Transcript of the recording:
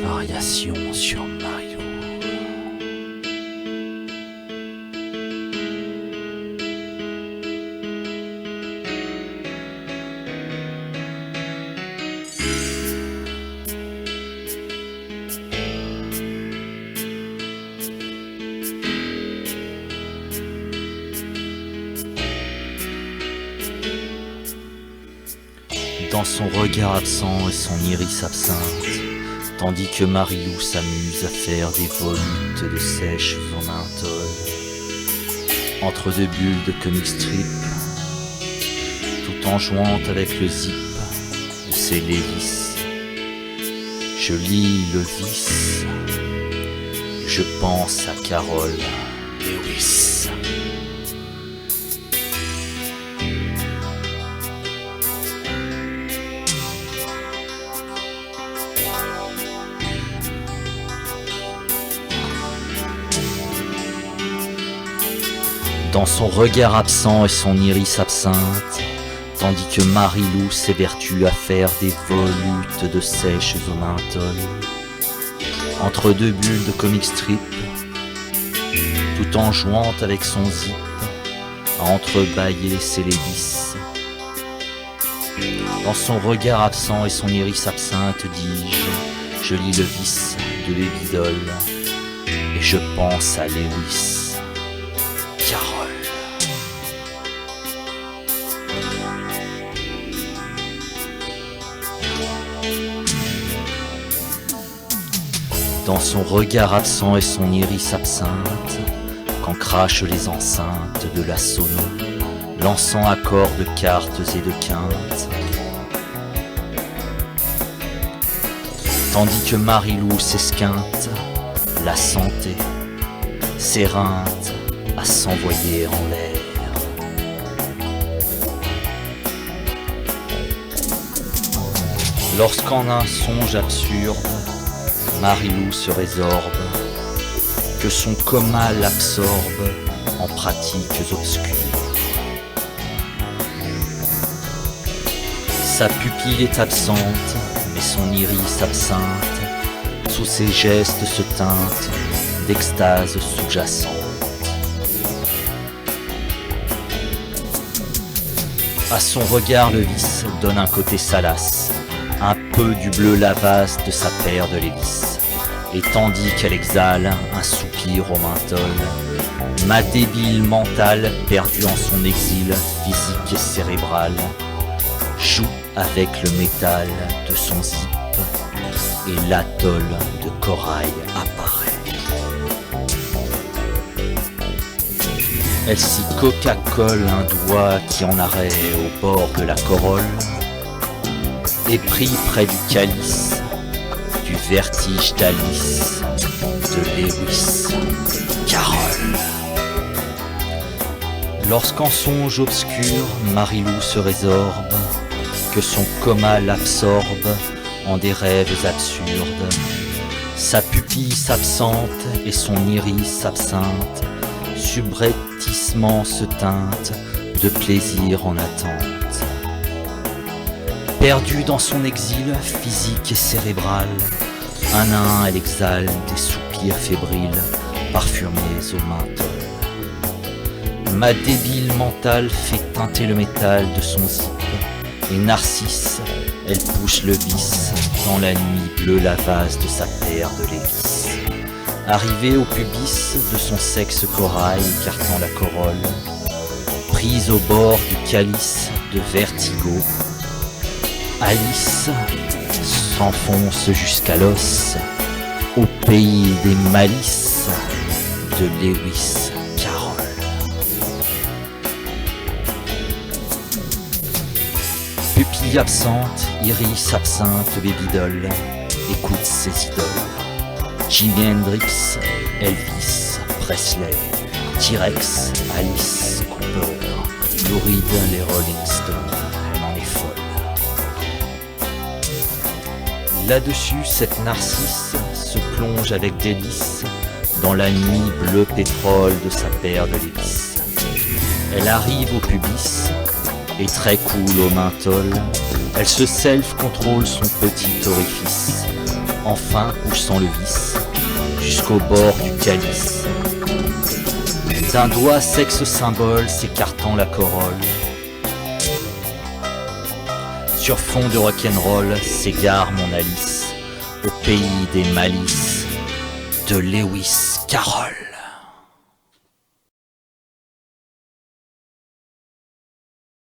Variation sur Mario. Dans son regard absent et son iris absinthe, tandis que Marilou s'amuse à faire des volutes de sèche au menthol, entre deux bulles de comic strip, tout en jouant avec le zip de ses Lévis. Je lis le vice, je pense à Carole Lewis. Dans son regard absent et son iris absinthe, tandis que Marilou s'évertue à faire des volutes de sèche au menthol, entre deux bulles de comic strip, tout en jouant avec son zip, à entrebâiller ses Lévis. Dans son regard absent et son iris absinthe, dis-je, je lis le vice de Baby Doll, et je pense à Lewis. Carole. Dans son regard absent et son iris absinthe, quand crachent les enceintes de la sono, lançant accords de cartes et de quintes, tandis que Marilou s'esquinte, la santé, s'éreinte à s'envoyer en l'air. Lorsqu'en un songe absurde, Marilou se résorbe, que son coma l'absorbe en pratiques obscures. Sa pupille est absente, mais son iris absinthe, sous ses gestes se teinte d'extase sous-jacente. À son regard le vice donne un côté salace, un peu du bleu lavasse de sa paire de Lévis. Et tandis qu'elle exhale un soupir au menthol, ma débile mentale, perdue en son exil physique et cérébral, joue avec le métal de son zip, et l'atoll de corail apparaît. Elle s'y coca-colle un doigt qui en arrêt au bord de la corolle, et pris près du calice, du vertige d'Alice, de Lewis, Carole. Lorsqu'en songe obscur, Marilou se résorbe, que son coma l'absorbe en des rêves absurdes, sa pupille s'absente et son iris absinthe, subrepticement se teinte de plaisir en attente. Perdue dans son exil physique et cérébral, un à un elle exhale des soupirs fébriles, parfumés au menthol. Ma débile mentale fait teinter le métal de son zip, et Narcisse, elle pousse le vice dans la nuit bleue lavasse de sa paire de Lévis. Arrivée au pubis de son sexe corail écartant la corolle, prise au bord du calice de vertigo, Alice s'enfonce jusqu'à l'os au pays des malices de Lewis Carroll. Pupille absente, iris absinthe, Baby Doll écoute ses idoles. Jimi Hendrix, Elvis, Presley, T-Rex, Alice Cooper, Lou Reed, les Rolling Stones, elle en est folle. Là-dessus, cette Narcisse se plonge avec délice dans la nuit bleu pétrole de sa paire de Lévis. Elle arrive au pubis et très cool au menthol, elle se self-contrôle son petit orifice enfin poussant le vice jusqu'au bord du calice. D'un doigt sexe symbole s'écartant la corolle. Sur fond de rock'n'roll s'égare mon Alice au pays des malices de Lewis Carroll.